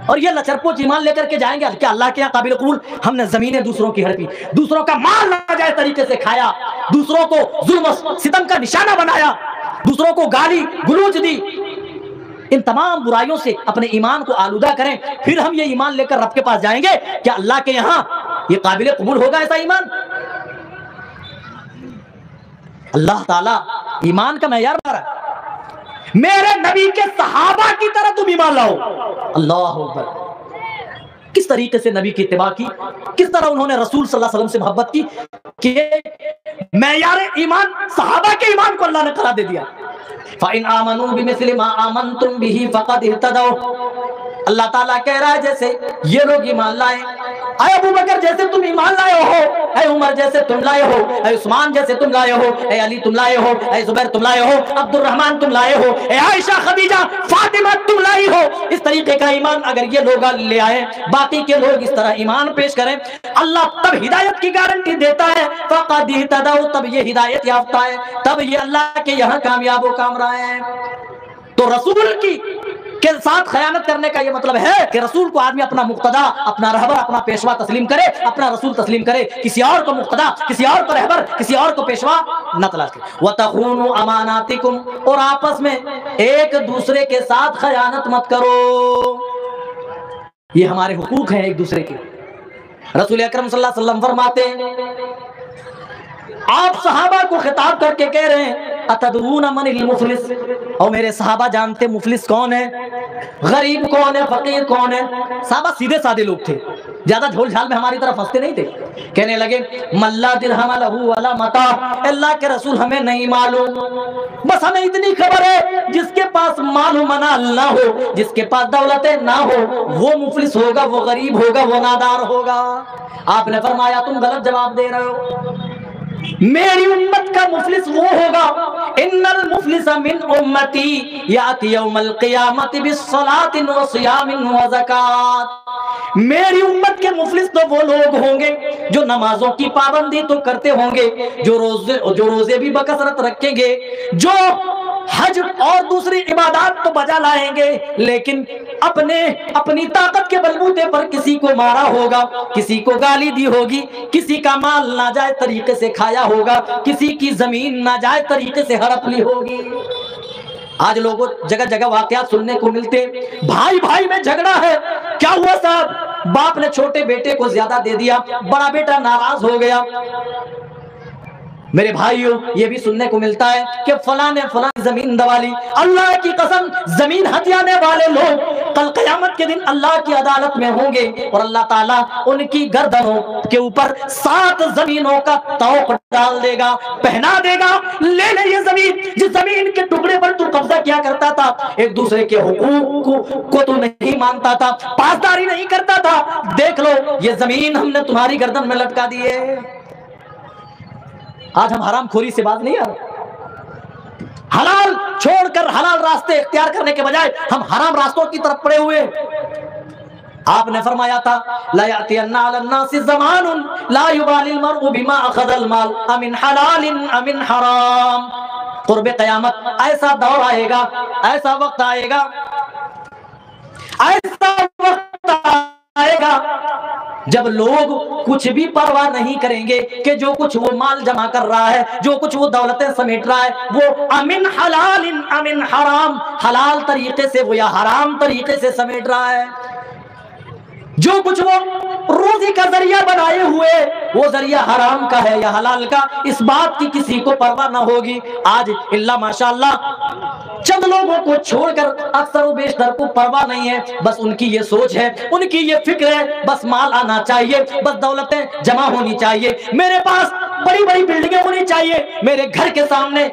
اور یہ لچرپوچ ایمان لے کر کے جائیں گے کیا اللہ کے یہاں قابل قبول؟ ہم نے زمینیں دوسروں کی ہڑپی، دوسروں کا مال ناجائز طریقے سے کھایا، دوسروں کو ظلم و ستم کا نشانہ بنایا، دوسروں کو گالی گلوچ دی۔ ان تمام برائیوں سے اپنے ایمان کو آلودہ کریں، پھر ہم یہ ایمان لے کر رب کے پاس جائیں گے، کیا اللہ کے یہاں یہ قابل قبول ہوگا ایسا ایمان؟ اللہ تعالیٰ ایمان کا معیار بنا رہا ہے، میرے نبی کے صحابہ کی طرح تم ایمان لاؤ۔ اللہ اکبر، کس طریقے سے نبی کی اتباع کی، کس طرح انہوں نے رسول صلی اللہ علیہ وسلم سے محبت کی کہ معیار ایمان صحابہ کے ایمان کو اللہ نے قرار دے دیا۔ فَإِنْ آمَنُوا بِمِثْلِ مَا آمَنْتُمْ بِهِ فَقَدْ اهْتَدَوْا، اللہ تعالیٰ کہہ رہا ہے جیسے یہ لوگ ایمان لائے، اے ابو بکر جیسے تم ایمان لائے ہو، اے عمر جیسے تم لائے ہو، اے عثمان جیسے تم لائے ہو، اے علی تم لائے ہو، اے زبیر تم لائے ہو، عبد الرحمن تم لائے ہو، اے عائشہ خدیجہ فاطمہ تم لائی ہو، اس طریقے کا ایمان اگر یہ لوگ لے آئے، باقی کے لوگ اس طرح ایمان پیش کریں، اللہ تب ہدایت کی گارنٹی دیتا ہے، فقد اہتدوا، تب یہ ہدایت یافتہ ہے، تب یہ اللہ کے یہاں کامیاب و کامرائے ہیں۔ تو رسول کی کے ساتھ خیانت کرنے کا یہ مطلب ہے کہ رسول کو آدمی اپنا مقتدا، اپنا رہبر، اپنا پیشوا تسلیم کرے، اپنا رسول تسلیم کرے، کسی اور کو مقتدا، کسی اور کو رہبر، کسی اور کو پیشوا نہ تلاش کرے۔ وَتَخُونُوا أَمَانَاتِكُمْ، اور آپس میں ایک دوسرے کے ساتھ خیانت مت کرو۔ یہ ہمارے حقوق ہیں ایک دوسرے کے۔ رسول اکرم صلی اللہ علیہ وسلم فرماتے ہیں، آپ صحابہ کو خطاب کر کے کہہ رہے ہیں اتدرون من المفلس، اور میرے صحابہ جانتے مفلس کون ہے، غریب کون ہے، فقیر کون ہے؟ صحابہ سیدھے سادے لوگ تھے، زیادہ جھول جھال میں ہماری طرف ہنستے نہیں تھے۔ کہنے لگے من لا درہم لہ ولا متاع، اللہ کے رسول ہمیں نہیں معلوم، بس ہمیں اتنی خبر ہے جس کے پاس مال و منال نہ ہو، جس کے پاس دولتیں نہ ہو، وہ مفلس ہوگا، وہ غریب ہوگا، وہ نادار ہوگا۔ آپ نے فرمایا تم غلط جواب دے رہے ہو، میری امت کا مفلس وہ ہوگا، ان المفلس من امتی یاتی یوم القیامت بالصلاۃ وصیام وزکات، میری امت کے مفلس تو وہ لوگ ہوں گے جو نمازوں کی پابندی تو کرتے ہوں گے، جو روزے بھی بکثرت رکھیں گے، جو حج اور دوسری عبادات تو بجا لائیں گے، لیکن اپنی طاقت کے بلبوتے پر کسی کو مارا ہوگا، کسی کو گالی دی ہوگی، کسی کا مال ناجائز طریقے سے کھایا ہوگا، کسی کی زمین ناجائز طریقے سے ہڑپ لی ہوگی۔ آج لوگوں جگہ جگہ واقعات سننے کو ملتے، بھائی بھائی میں جھگڑا ہے، کیا ہوا صاحب؟ باپ نے چھوٹے بیٹے کو زیادہ دے دیا، بڑا بیٹا ناراض ہو گیا۔ میرے بھائیوں یہ بھی سننے کو ملتا ہے کہ فلاں نے فلاں زمین دوالی، اللہ کی قسم زمین ہتھیانے والے لوگ کل قیامت کے دن اللہ کی عدالت میں ہوں گے، اور اللہ تعالیٰ ان کی گردنوں کے اوپر 7 زمینوں کا طوق ڈال دے گا، پہنا دے گا، لے لے یہ زمین، جس زمین کے ٹکڑے پر تو قبضہ کیا کرتا تھا، ایک دوسرے کے حقوق کو تو نہیں مانتا تھا، پاسداری نہیں کرتا تھا، دیکھ لو یہ زمین ہم نے تمہاری گردن میں لٹکا دی ہے۔ آج ہم حرام خوری سے بات نہیں آ رہے، حلال چھوڑ کر حلال راستے اختیار کرنے کے بجائے ہم حرام راستوں کی طرف پڑے ہوئے۔ آپ نے فرمایا تھا لا یأتین علی الناس زمان لا یبالی المرء بما اخذ المال امن حلال امن حرام، قرب قیامت ایسا دور آئے گا، ایسا وقت آئے گا، ایسا وقت آئے گا جب لوگ کچھ بھی پرواہ نہیں کریں گے کہ جو کچھ وہ مال جمع کر رہا ہے، جو کچھ وہ دولتیں سمیٹ رہا ہے، وہ امن حلال امن حرام، حلال طریقے سے وہ یا حرام طریقے سے سمیٹ رہا ہے، جو کچھ وہ روزی کا ذریعہ بنائے ہوئے وہ ذریعہ حرام کا ہے یا حلال کا، اس بات کی کسی کو پرواہ نہ ہوگی۔ آج اللہ ماشاءاللہ چند لوگوں کو چھوڑ کر اکثر و بیشتر کو پرواہ نہیں ہے، بس ان کی یہ سوچ ہے، ان کی یہ فکر ہے، بس مال آنا چاہیے، بس دولتیں جمع ہونی چاہیے، میرے پاس بڑی بڑی بلڈنگیں ہونی چاہیے، میرے گھر کے سامنے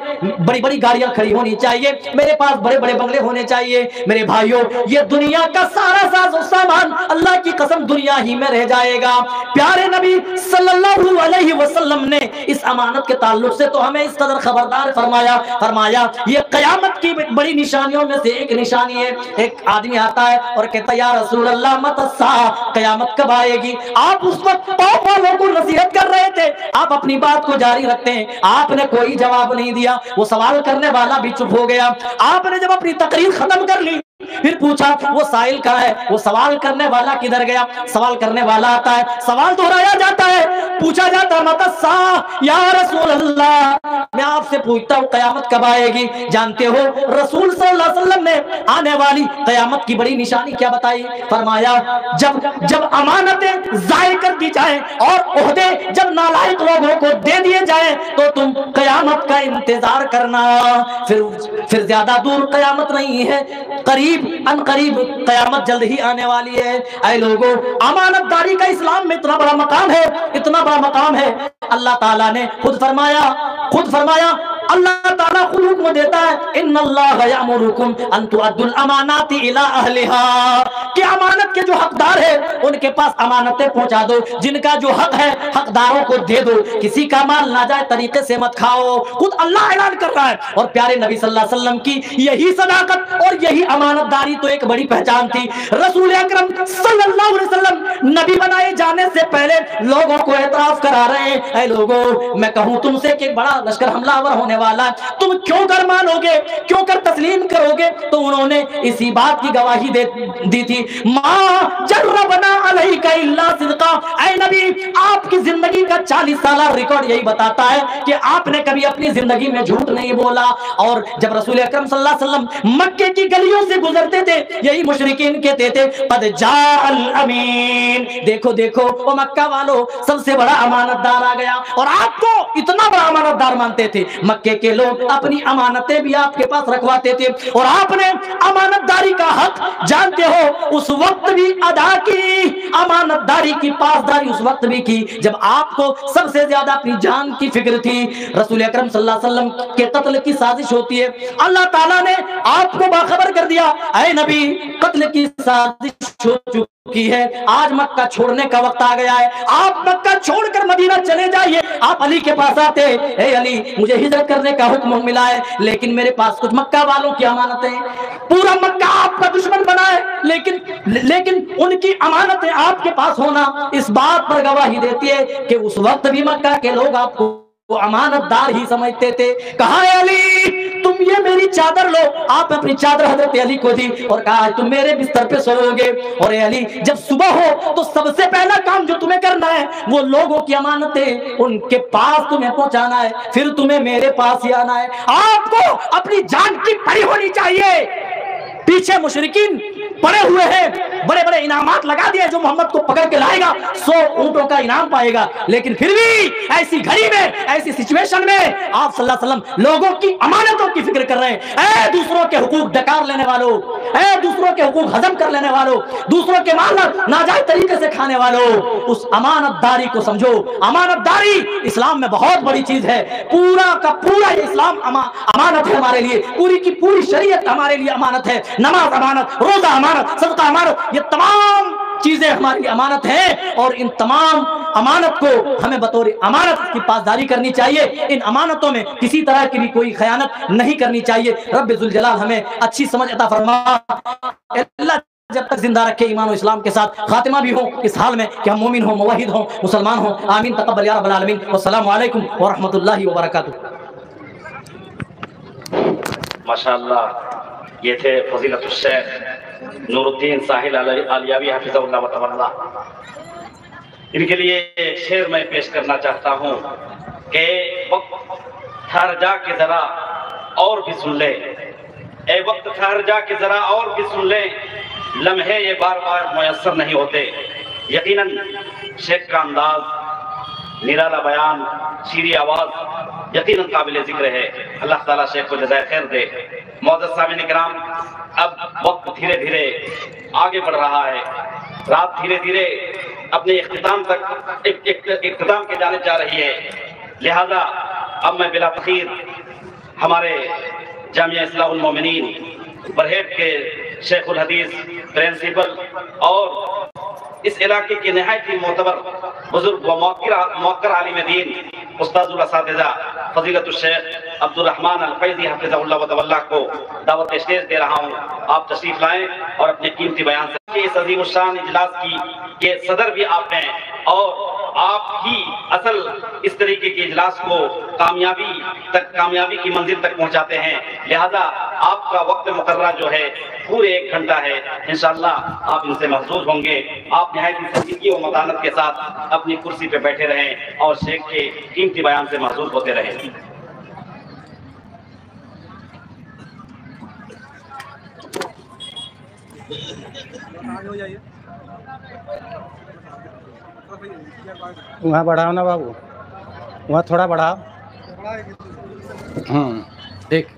بڑی بڑی گاڑیاں کھڑی ہونی چاہیے، میرے پاس بڑے بڑے بنگلے ہونے چاہیے۔ میرے بھائیوں یہ دنیا کا سارا ساز و سامان اللہ کی قسم دنیا ہی میں رہ جائے گا۔ پیارے نبی صلی اللہ علیہ وسلم نے اس امانت کے تعلق سے تو ہمیں اس قدر خبردار فرمایا یہ قیامت کی بڑی نشانیوں میں سے ایک نشانی ہے۔ ایک آدمی آتا ہے اور کہتا ہے یا رسول اللہ متی الساعہ، قیامت کب آئے گی؟ آپ اس وقت قوم والوں کو نصیحت کر رہے تھے، آپ اپنی بات کو جاری رکھتے ہیں، آپ نے کوئی جواب نہیں دیا، وہ سوال کرنے والا بھی چپ ہو گیا۔ آپ نے جب اپنی تقریر ختم کر لی پھر پوچھا وہ سائل کہاں ہے، وہ سوال کرنے والا کدھر گیا؟ سوال کرنے والا آتا ہے، سوال دہرایا جاتا ہے، پوچھا جاتا ہے متی الساعہ یا رسول اللہ، میں آپ سے پوچھتا ہوں قیامت کب آئے گی؟ جانتے ہو رسول صلی اللہ علیہ وسلم نے آنے والی قیامت کی بڑی نشانی کیا بتائی؟ فرمایا جب امانتیں ضائع کر دی جائیں اور عہدے جب نالائق لوگوں کو دے دیے جائیں تو تم قیامت کا انتظار کرنا، پھر زیادہ دور قیامت نہیں ہے، قریب ان قریب قیامت جلد ہی آنے والی ہے۔ اے لوگوں امانت داری کا اسلام میں اتنا بڑا مقام ہے، اتنا بڑا مقام ہے، اللہ تعالیٰ نے خود فرمایا اللہ تعالیٰ خود حکم دیتا ہے ان اللہ یامرکم ان تؤدوا الامانات الی اہلھا کہ امانت کے جو حقدار ہیں ان کے پاس امانتیں پہنچا دو، جن کا جو حق ہے حقداروں کو دے دو، کسی کا مال ناجائز طریقے سے مت کھاؤ۔ خود اللہ اعلان کر رہا ہے، اور پیارے نبی صلی اللہ علیہ وسلم کی یہی صداقت اور یہی امانت داری تو ایک بڑی پہچان تھی۔ رسول اکرم صلی اللہ علیہ وسلم نبی بنائے جانے سے پہلے لوگوں کو اعتراف کرا رہے ہیں، اے لوگوں میں کہوں تم سے کہ بڑا لشکر حملہ آور ہونے والا ہے، تم کیوں کر مانو گے، کیوں کر تسلیم کرو گے؟ تو انہوں نے اسی بات کی گواہی دی تھی، ما جربنا علیک الا صدقا، اے نبی آپ کی زندگی کا 40 سالہ ریکارڈ یہی بتاتا ہے کہ آپ نے کبھی اپنی زندگی میں جھوٹ نہیں بولا۔ اور جب رسول اکرم صلی اللہ علیہ وسلم مکے کی گلیوں سے گزرتے تھے، یہی مشرکین کہتے تھے قد جاء الامین، دیکھو دیکھو وہ مکہ والوں سب سے بڑا امانت دار آ گیا، اور آپ کو اتنا بڑا امانت دار مانتے تھے۔ مکے کے لوگ اپنی امانتیں بھی آپ کے پاس رکھواتے تھے، اور آپ نے امانت داری کا حق جانتے ہو اس وقت بھی ادا کی، امانت داری کی پاسداری اس وقت بھی کی جب آپ کو سب سے زیادہ اپنی جان کی فکر تھی۔ رسول اکرم صلی اللہ علیہ وسلم کے قتل کی سازش ہوتی ہے، اللہ تعالیٰ نے آپ کو باخبر کر دیا، اے نبی قتل کی سازش ہو چکی ہے، آج مکہ چھوڑنے کا وقت آ گیا ہے، آپ مکہ چھوڑ کر مدینہ چلے جائیے۔ آپ علی کے پاس آتے، اے علی مجھے ہجرت کرنے کا حکم ملا ہے، لیکن میرے پاس کچھ مکہ والوں کی امانتیں، پورا مکہ آپ کا دشمن بنا ہے، لیکن ان کی امانتیں آپ کے پاس ہونا اس بات پر گواہی دیتی ہے کہ اس وقت بھی مکہ کے لوگ آپ کو امانت دار ہی سمجھتے تھے۔ کہا اے علی تم یہ میری چادر لو، آپ نے اپنی چادر حضرت علی کو دی اور کہا تم میرے بستر پہ سو گے، اور اے علی جب صبح ہو تو سب سے پہلا کام جو تمہیں کرنا ہے وہ لوگوں کی امانتیں ان کے پاس تمہیں پہنچانا ہے، پھر تمہیں میرے پاس ہی آنا ہے۔ آپ کو اپنی جان کی پڑی ہونی چاہیے۔ پیچھے مشرکین پڑے ہوئے ہیں، بڑے بڑے انعامات لگا دیے، جو محمد کو پکڑ کے لائے گا 100 اونٹوں کا انعام پائے گا، لیکن پھر بھی ایسی گھڑی میں، ایسی سچویشن میں آپ صلی اللہ علیہ وسلم لوگوں کی امانتوں کی فکر کر رہے ہیں۔ اے دوسروں کے حقوق ڈکار لینے والوں، اے دوسروں کے حقوق ہضم کر لینے والوں، دوسروں کے مال ناجائز طریقے سے کھانے والوں، اس امانت داری کو سمجھو۔ امانت داری اسلام میں بہت بڑی چیز ہے، پورا کا پورا یہ اسلام امانت ہے ہمارے لیے، پوری کی پوری شریعت ہمارے لیے امانت ہے۔ نماز امانت، روزہ امانت، صدقہ امانت، یہ تمام چیزیں ہمارے لیے امانت ہیں، اور ان تمام امانت کو ہمیں بطور امانت کی پاسداری کرنی چاہیے۔ ان امانتوں میں کسی طرح کی بھی کوئی خیانت نہیں کرنی چاہیے۔ رب ذوالجلال ہمیں اچھی سمجھ عطا فرما، اللہ جب تک زندہ رکھے ایمان و اسلام کے ساتھ، خاتمہ بھی ہو اس حال میں کہ ہم مومن ہوں، موحد ہوں، مسلمان ہوں۔ آمین تقبل یا رب العالمین، والسلام علیکم ورحمۃ اللہ وبرکاتہ۔ ماشاءاللہ یہ تھے فضیلت الشیخ نور الدین ساحل علیاوی حفظہ اللہ وتعالی۔ ان کے لیے ایک شعر میں پیش کرنا چاہتا ہوں کہ وقت ٹھہر جا کے ذرا اور بھی سن لے، اے وقت ٹھہر جا کے ذرا اور بھی سن لے، لمحے یہ بار بار میسر نہیں ہوتے۔ یقیناً شیخ کا انداز، نرالا بیان، شیریں آواز یقیناً قابل ذکر ہے۔ اللہ تعالیٰ شیخ کو جزائے خیر دے۔ معزز سامعین کرام، اب وقت دھیرے دھیرے آگے بڑھ رہا ہے، رات دھیرے دھیرے اپنے اختتام کی جانب جا رہی ہے، لہذا اب میں بلا تاخیر ہمارے جامعہ اصلاح المومنین برہیٹ کے شیخ الحدیث پرنسپل اور اس علاقے کے نہایت ہی معتبر بزرگ و موقر عالم دین استاد الاساتذہ فضیلت الشیخ عبد الرحمن الفیضی حفظہ اللہ وتعالی کو دعوت اسٹیج دے رہا ہوں۔ آپ تشریف لائیں اور اپنے قیمتی بیان سے اس عظیم الشان اجلاس کی یہ صدر بھی آپ ہیں، اور آپ ہی اصل اس طریقے کے اجلاس کو کامیابی کی منزل تک پہنچاتے ہیں، لہذا آپ کا وقت مقررہ جو ہے پورے 1 گھنٹہ ہے، انشاءاللہ آپ ان سے محظوظ ہوں گے۔ آپ نہایت سنجیدگی و متانت کے ساتھ اپنی کرسی پہ بیٹھے رہیں اور شیخ کے قیمتی بیان سے محظوظ ہوتے رہیں۔ وہاں بڑھاؤ نا بابو، وہاں تھوڑا بڑھاؤ۔ دیکھ